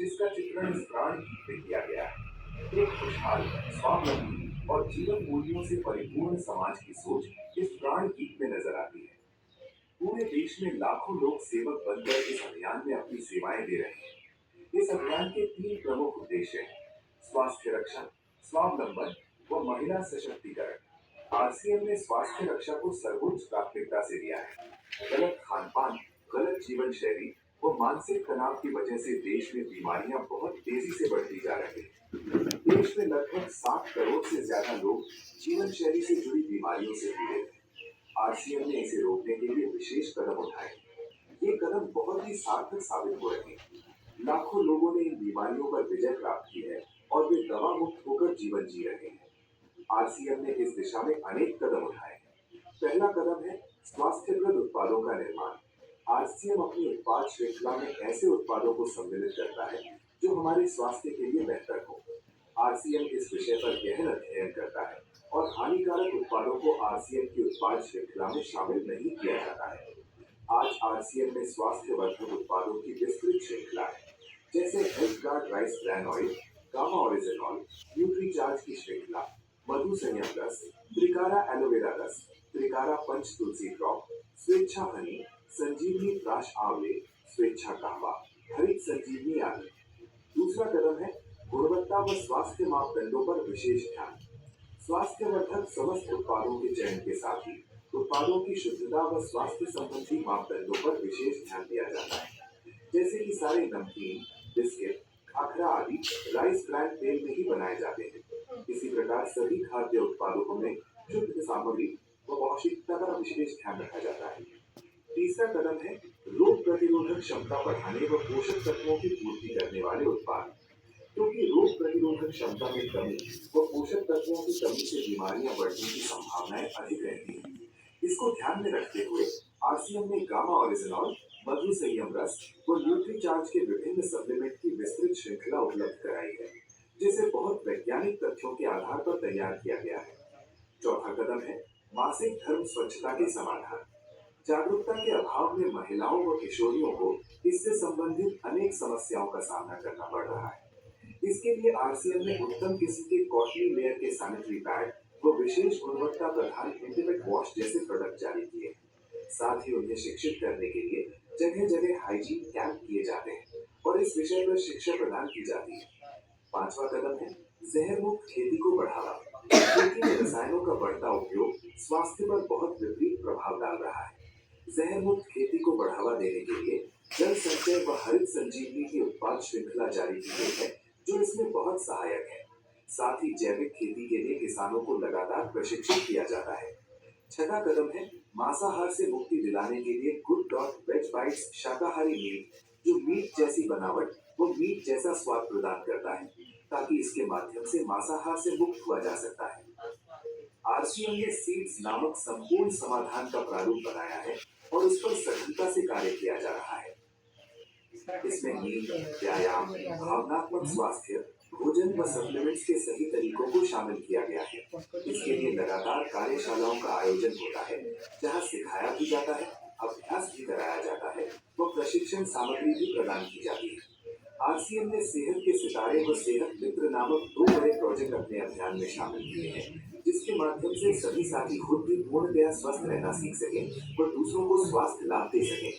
जिसका चित्रण इस प्राण गीत में किया गया है। एक खुशहाल, स्वावलंबी और जीवन मूल्यों से परिपूर्ण समाज की सोच इस प्राण गीत में नजर आती है। पूरे देश में लाखों लोग सेवक बनकर इस अभियान में अपनी सेवाएं दे रहे हैं। इस अभियान के तीन प्रमुख उद्देश्य हैं: स्वास्थ्य रक्षा, स्वावलंबन व महिला सशक्तिकरण। आरसीएम ने स्वास्थ्य रक्षा को सर्वोच्च प्राथमिकता से दिया है। गलत खान पान, गलत जीवन शैली व मानसिक तनाव की वजह से देश में बीमारियां बहुत तेजी से बढ़ती जा रही हैं। देश में लगभग 60 करोड़ से ज्यादा लोग जीवन शैली से जुड़ी बीमारियों से पीड़ित हैं। आरसीएम ने इसे रोकने के लिए विशेष कदम उठाए। ये कदम बहुत ही सार्थक साबित हो रहे हैं। लाखों लोगों ने इन बीमारियों पर विजय प्राप्त की है और वे दवा मुक्त होकर जीवन जी रहे हैं। आरसीएम ने इस दिशा में अनेक कदम उठाए हैं। पहला कदम है स्वास्थ्यप्रद उत्पादों का निर्माण। आरसीएम अपनी उत्पाद श्रृंखला में ऐसे उत्पादों को सम्मिलित करता है जो हमारे स्वास्थ्य के लिए बेहतर हो। आरसीएम इस विषय पर गहन अध्ययन करता है और हानिकारक उत्पादों को आरसीएम की उत्पाद श्रृंखला में शामिल नहीं किया जाता है। आज आरसीएम में स्वास्थ्यवर्धक उत्पादों की विस्तृत श्रृंखला है, जैसे health guard rice brand oil, gamma oryzanol, Nutricharge की श्रृंखला, मधु संयम रस, त्रिकारा एलोवेरा रस, त्रिकारा पंच तुलसी ड्रॉप, स्वेच्छा हनी, संजीवनी प्राश आंवले, स्वेच्छा कहवा, हरित संजीवनी आदि। दूसरा कदम है गुणवत्ता व स्वास्थ्य मापदंडों पर विशेष ध्यान। स्वास्थ्यवर्धक समस्त उत्पादों के चयन के साथ ही उत्पादों की शुद्धता व स्वास्थ्य संबंधी मापदंडों पर विशेष ध्यान दिया जाता है। जैसे कि सारे नमकीन, बिस्किट, खाखरा आदि राइस ब्रांड तेल में ही बनाए जाते हैं। इसी प्रकार सभी खाद्य उत्पादों में शुद्ध सामग्री व पौष्टिकता का विशेष ध्यान रखा जाता है। तीसरा कदम है रोग प्रतिरोधक क्षमता बढ़ाने व पोषक तत्वों की पूर्ति करने वाले उत्पाद। क्योंकि रोग प्रतिरोधक क्षमता में कमी व पोषक तत्वों की कमी से बीमारियां बढ़ने की संभावनाएं अधिक रहती हैं। इसको ध्यान में रखते हुए आरसीएम ने गामा ओरिजिनॉल, मधु संयम रस व न्यूट्रीचार्ज के विभिन्न सप्लीमेंट की विस्तृत श्रृंखला उपलब्ध कराई है, जिसे बहुत वैज्ञानिक तथ्यों के आधार पर तैयार किया गया है। चौथा कदम है मासिक धर्म स्वच्छता के समाधान। जागरूकता के अभाव में महिलाओं व किशोरियों को इससे संबंधित अनेक समस्याओं का सामना करना पड़ रहा है। इसके लिए आरसीएम ने उत्तम किस्म के कॉटनी लेयर के सैनिटरी पैड व विशेष गुणवत्ता प्रधान इंटीमेट वॉश जैसे प्रोडक्ट जारी किए। साथ ही उन्हें शिक्षित करने के लिए जगह जगह हाइजीन कैंप किए जाते हैं और इस विषय पर शिक्षा प्रदान की जाती है। पांचवा कदम है जहर मुक्त खेती को बढ़ावा। खेती में रसायनों का बढ़ता उपयोग स्वास्थ्य पर बहुत विपरीत प्रभाव डाल रहा है। जहर मुक्त खेती को बढ़ावा देने के लिए जल संचय व हरित संजीवनी की उत्पाद श्रृंखला जारी की गई है, जो इसमें बहुत सहायक है। साथ ही जैविक खेती के लिए किसानों को लगातार प्रशिक्षित किया जाता है। छठा कदम है मांसाहार से मुक्ति दिलाने के लिए गुड डॉट वेज बाइट्स शाकाहारी मीट, जो मीट जैसी बनावट व मीट जैसा स्वाद प्रदान करता है, ताकि इसके माध्यम से मांसाहार से मुक्त हुआ जा सकता है। आरसीएम ने सीड्स नामक संपूर्ण समाधान का प्रारूप बनाया है और उस पर सघनता से कार्य किया जा रहा है। इसमें नींद, व्यायाम, भावनात्मक स्वास्थ्य, भोजन व सप्लीमेंट्स के सही तरीकों को शामिल किया गया है। इसके लिए लगातार कार्यशालाओं का आयोजन होता है, जहां सिखाया भी जाता है, अभ्यास भी कराया जाता है व प्रशिक्षण सामग्री भी प्रदान की जाती है। आरसीएम ने सेहत के सितारे व सेहत मित्र नामक दो बड़े प्रोजेक्ट अपने अभियान में शामिल किए हैं, जिसके माध्यम से सभी साथी खुद भी पूर्णतया स्वस्थ रहना सीख सकें व दूसरों को स्वास्थ्य लाभ दे सकें।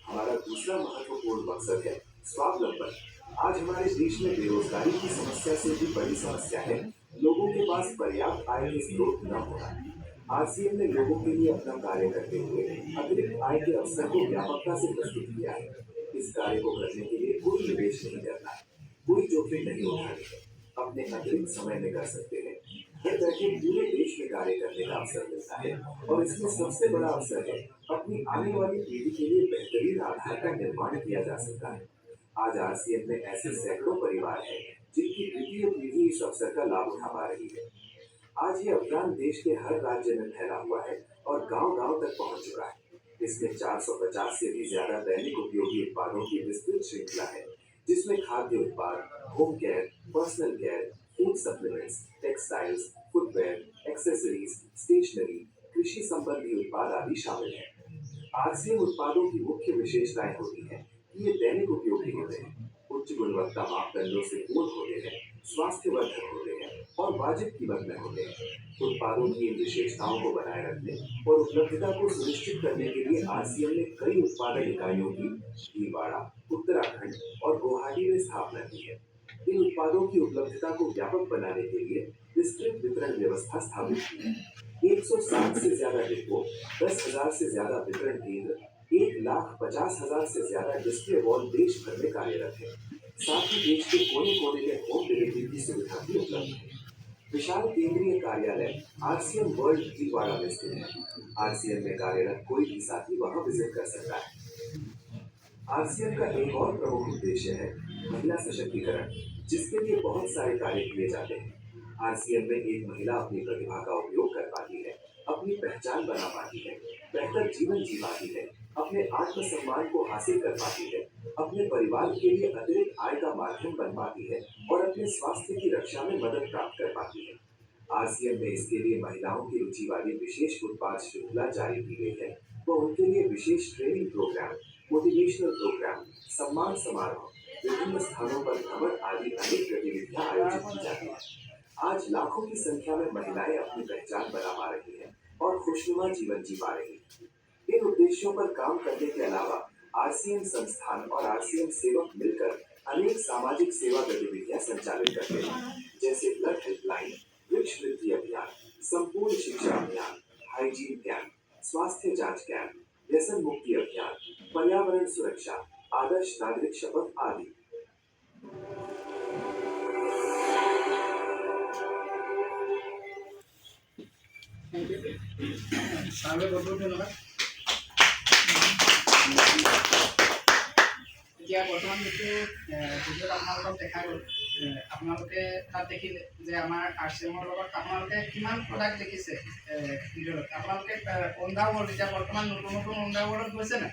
हमारा दूसरा महत्वपूर्ण मकसद है स्वावलंबन। आज हमारे देश में बेरोजगारी की समस्या से भी बड़ी समस्या है लोगों के पास पर्याप्त आय के स्रोत न होना। आरसीएम ने लोगों के लिए अपना कार्य करते हुए अतिरिक्त आय के अवसर को व्यापकता से प्रस्तुत किया है। इस कार्य को करने के लिए कोई निवेश नहीं करना है, कोई जोखिम नहीं उठानी है, अपने अतिरिक्त समय में कर सकते हैं। घर बैठे पूरे देश में कार्य करने का अवसर मिलता है और इसमें सबसे बड़ा अवसर है अपनी आने वाली पीढ़ी के लिए बेहतरीन आधार का निर्माण किया जा सकता है। आज आरसीएम में ऐसे सैकड़ों परिवार हैं जिनकी द्वितीय पीढ़ी इस अवसर का लाभ उठा पा रही है। आज ये अभियान देश के हर राज्य में फैला हुआ है और गांव-गांव तक पहुंच चुका है। इसमें 450 से भी ज्यादा दैनिक उपयोगी उत्पादों की विस्तृत श्रृंखला है, जिसमें खाद्य उत्पाद, home care, personal care, food supplements, textiles, footwear, accessories, stationery, कृषि संबंधी उत्पाद आदि शामिल हैं। आरसीएम उत्पादों की मुख्य विशेषताएं होती हैं कि ये दैनिक उपयोगी होते हैं, उच्च गुणवत्ता मापदंडों से पूर्ण होते हैं, स्वास्थ्यवर्धक होते हैं और वाजिब कीमत में होते हैं। उत्पादों की इन विशेषताओं को बनाए रखने और उपलब्धता को सुनिश्चित करने के लिए आरसीएम ने कई उत्पादन इकाइयों की भीलवाड़ा, उत्तराखंड और गुवाहाटी में स्थापना की है। इन उत्पादों की उपलब्धता को व्यापक बनाने के लिए विस्तृत वितरण व्यवस्था स्थापित की है। 160 से ज्यादा डिपो, 10,000 से ज्यादा वितरण केंद्र, 1,50,000 से ज्यादा डिस्प्ले वॉल देश भर में कार्यरत है। साथ ही देश के कोने कोने में होम डिलीवरी की सुविधा भी उपलब्ध है। विशाल केंद्रीय कार्यालय आरसीएम वर्ल्ड भीलवाड़ा में स्थित है। आरसीएम में कार्यरत कोई भी साथी वहां विजिट कर सकता है। आरसीएम का एक और प्रमुख उद्देश्य है महिला सशक्तिकरण, जिसके लिए बहुत सारे कार्य किए जाते हैं। आरसीएम में एक महिला अपनी प्रतिभा का उपयोग कर पाती है, अपनी पहचान बना पाती है, बेहतर जीवन जी पाती है, अपने आत्मसम्मान को हासिल कर पाती है, अपने परिवार के लिए अतिरिक्त आय का माध्यम बन पाती है और अपने स्वास्थ्य की रक्षा में मदद प्राप्त कर पाती है। आरसीएम में इसके लिए महिलाओं की रुचि वाली विशेष उत्पाद श्रृंखला जारी की गई है। तो उनके लिए विशेष ट्रेनिंग प्रोग्राम, मोटिवेशनल प्रोग्राम, सम्मान समारोह, विभिन्न स्थानों पर भ्रमण आदि अनेक गतिविधियां आयोजित की जाती हैं। आज लाखों की संख्या में महिलाएं अपनी पहचान बना पा रही हैं और खुशनुमा जीवन जी पा रही हैं। इन उद्देश्यों पर काम करने के अलावा आरसीएम संस्थान और आरसीएम सेवक मिलकर अनेक सामाजिक सेवा गतिविधियां संचालित करते हैं, जैसे ब्लड हेल्पलाइन, वृक्ष वृद्धि अभियान, संपूर्ण शिक्षा अभियान, हाइजीन कैंप, स्वास्थ्य जांच कैंप, व्यसन मुक्ति अभियान, पर्यावरण सुरक्षा, आदर्श नागरिक शपथ आदि। এতিয়া বৰ্তমান যিটো ভিডিঅ'ত আপোনালোকক দেখা গ'ল, আপোনালোকে তাত দেখিলে যে আমাৰ আৰচিএমৰ লগত আপোনালোকে কিমান প্ৰডাক্ট দেখিছে ভিডিঅ'ত। আপোনালোকে অণ্ডাৰ ৱৰ্ল্ড এতিয়া বৰ্তমান নতুন নতুন অণ্ডাৰ ৱৰ্ল্ডত গৈছে নাই?